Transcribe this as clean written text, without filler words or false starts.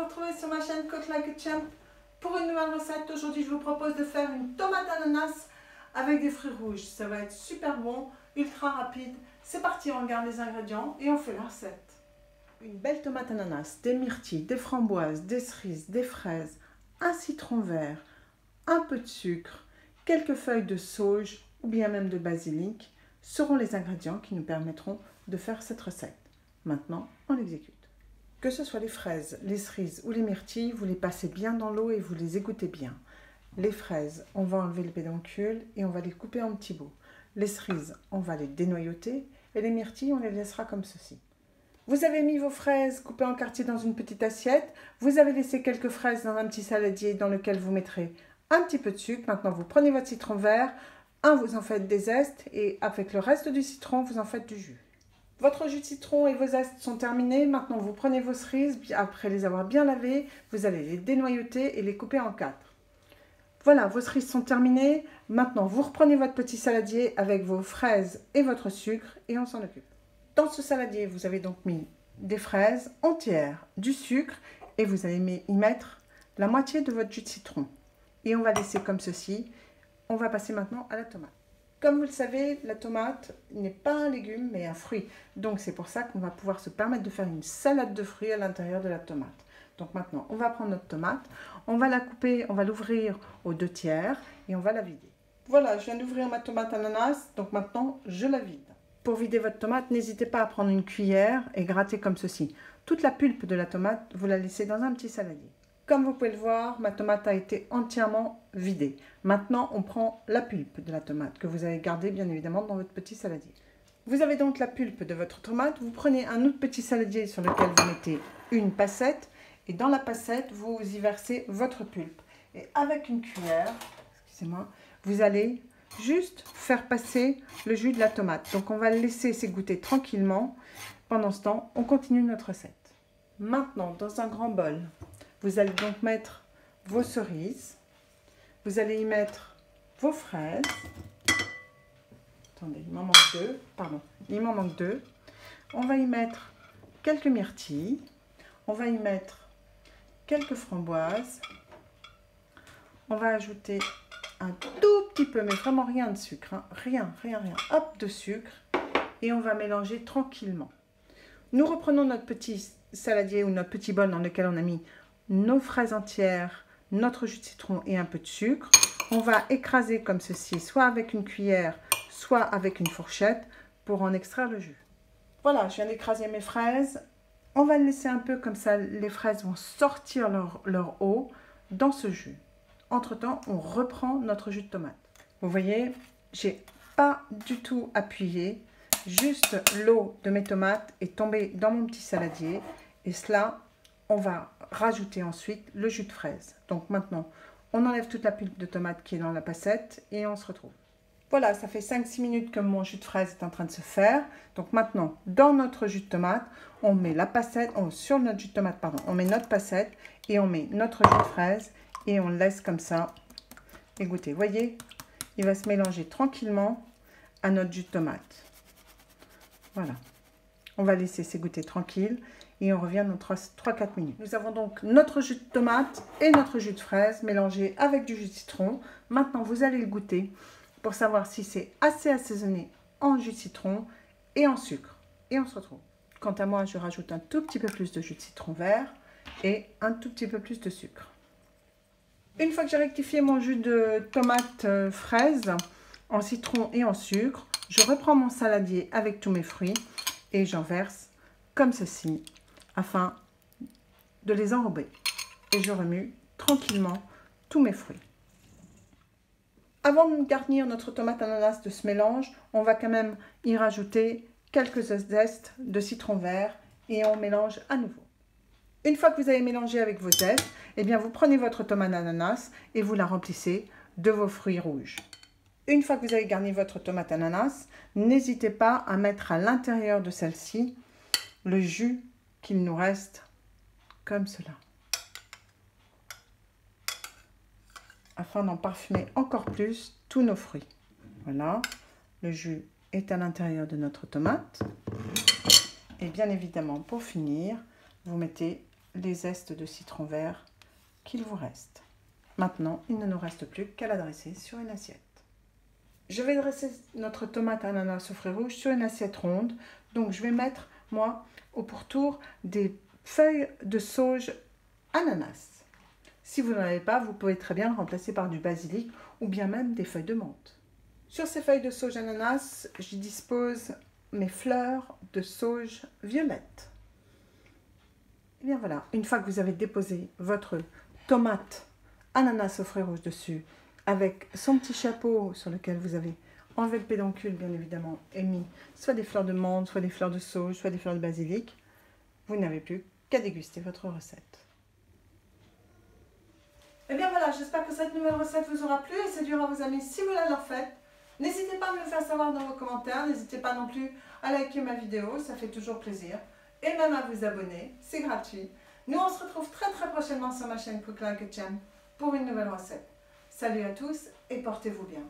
retrouver sur ma chaîne Cook Like a Champ pour une nouvelle recette. Aujourd'hui, je vous propose de faire une tomate ananas avec des fruits rouges. Ça va être super bon, ultra rapide. C'est parti, on regarde les ingrédients et on fait la recette. Une belle tomate ananas, des myrtilles, des framboises, des cerises, des fraises, un citron vert, un peu de sucre, quelques feuilles de sauge ou bien même de basilic seront les ingrédients qui nous permettront de faire cette recette. Maintenant, on l'exécute. Que ce soit les fraises, les cerises ou les myrtilles, vous les passez bien dans l'eau et vous les égouttez bien. Les fraises, on va enlever le pédoncule et on va les couper en petits bouts. Les cerises, on va les dénoyauter et les myrtilles, on les laissera comme ceci. Vous avez mis vos fraises coupées en quartiers dans une petite assiette. Vous avez laissé quelques fraises dans un petit saladier dans lequel vous mettrez un petit peu de sucre. Maintenant, vous prenez votre citron vert, vous en faites des zestes et avec le reste du citron, vous en faites du jus. Votre jus de citron et vos zestes sont terminés. Maintenant, vous prenez vos cerises, après les avoir bien lavées, vous allez les dénoyauter et les couper en 4. Voilà, vos cerises sont terminées. Maintenant, vous reprenez votre petit saladier avec vos fraises et votre sucre et on s'en occupe. Dans ce saladier, vous avez donc mis des fraises entières, du sucre et vous allez y mettre la moitié de votre jus de citron. Et on va laisser comme ceci. On va passer maintenant à la tomate. Comme vous le savez, la tomate n'est pas un légume, mais un fruit. Donc, c'est pour ça qu'on va pouvoir se permettre de faire une salade de fruits à l'intérieur de la tomate. Donc, maintenant, on va prendre notre tomate, on va la couper, on va l'ouvrir aux 2/3 et on va la vider. Voilà, je viens d'ouvrir ma tomate ananas, donc maintenant, je la vide. Pour vider votre tomate, n'hésitez pas à prendre une cuillère et gratter comme ceci. Toute la pulpe de la tomate, vous la laissez dans un petit saladier. Comme vous pouvez le voir, ma tomate a été entièrement vidée. Maintenant, on prend la pulpe de la tomate que vous avez gardée bien évidemment dans votre petit saladier. Vous avez donc la pulpe de votre tomate. Vous prenez un autre petit saladier sur lequel vous mettez une passette. Et dans la passette, vous y versez votre pulpe. Et avec une cuillère, excusez-moi, vous allez juste faire passer le jus de la tomate. Donc, on va le laisser s'égoutter tranquillement. Pendant ce temps, on continue notre recette. Maintenant, dans un grand bol, vous allez donc mettre vos cerises, vous allez y mettre vos fraises. Attendez, il m'en manque deux. Pardon, il m'en manque deux. On va y mettre quelques myrtilles. On va y mettre quelques framboises. On va ajouter un tout petit peu, mais vraiment rien de sucre. Hein. Rien. Hop, de sucre. Et on va mélanger tranquillement. Nous reprenons notre petit saladier ou notre petit bol dans lequel on a mis nos fraises entières, notre jus de citron et un peu de sucre. On va écraser comme ceci, soit avec une cuillère, soit avec une fourchette pour en extraire le jus. Voilà, je viens d'écraser mes fraises. On va le laisser un peu comme ça, les fraises vont sortir leur eau dans ce jus. Entre-temps, on reprend notre jus de tomate. Vous voyez, j'ai pas du tout appuyé. Juste l'eau de mes tomates est tombée dans mon petit saladier. Et cela, on va rajouter ensuite le jus de fraise. Donc maintenant, on enlève toute la pulpe de tomate qui est dans la passette et on se retrouve. Voilà, ça fait 5-6 minutes que mon jus de fraise est en train de se faire. Donc maintenant, dans notre jus de tomate, on met la passette, sur notre jus de tomate, pardon, on met notre passette et on met notre jus de fraise et on le laisse comme ça égoutter. Vous voyez, il va se mélanger tranquillement à notre jus de tomate. Voilà, on va laisser s'égoutter tranquille. Et on revient dans 3-4 minutes. Nous avons donc notre jus de tomate et notre jus de fraise mélangés avec du jus de citron. Maintenant, vous allez le goûter pour savoir si c'est assez assaisonné en jus de citron et en sucre. Et on se retrouve. Quant à moi, je rajoute un tout petit peu plus de jus de citron vert et un tout petit peu plus de sucre. Une fois que j'ai rectifié mon jus de tomate fraise en citron et en sucre, je reprends mon saladier avec tous mes fruits et j'en verse comme ceci, afin de les enrober. Et je remue tranquillement tous mes fruits. Avant de garnir notre tomate ananas de ce mélange, on va quand même y rajouter quelques zestes de citron vert et on mélange à nouveau. Une fois que vous avez mélangé avec vos zestes, eh bien vous prenez votre tomate ananas et vous la remplissez de vos fruits rouges. Une fois que vous avez garni votre tomate ananas, n'hésitez pas à mettre à l'intérieur de celle-ci le jus qu'il nous reste, comme cela, afin d'en parfumer encore plus tous nos fruits. Voilà, le jus est à l'intérieur de notre tomate. Et bien évidemment, pour finir, vous mettez les zestes de citron vert qu'il vous reste. Maintenant, il ne nous reste plus qu'à la dresser sur une assiette. Je vais dresser notre tomate ananas aux fruits rouges sur une assiette ronde. Donc, je vais mettre, moi, au pourtour des feuilles de sauge ananas. Si vous n'en avez pas, vous pouvez très bien le remplacer par du basilic ou bien même des feuilles de menthe. Sur ces feuilles de sauge ananas, j'y dispose mes fleurs de sauge violette. Et bien voilà, une fois que vous avez déposé votre tomate ananas aux fruits rouges dessus, avec son petit chapeau sur lequel vous avez enlevé le pédoncule bien évidemment et mis soit des fleurs de menthe, soit des fleurs de sauge, soit des fleurs de basilic, vous n'avez plus qu'à déguster votre recette. Et bien voilà, j'espère que cette nouvelle recette vous aura plu et séduira vos amis si vous la leur faites. N'hésitez pas à me le faire savoir dans vos commentaires, n'hésitez pas non plus à liker ma vidéo, ça fait toujours plaisir. Et même à vous abonner, c'est gratuit. Nous on se retrouve très prochainement sur ma chaîne Cook Like a Champ pour une nouvelle recette. Salut à tous et portez-vous bien.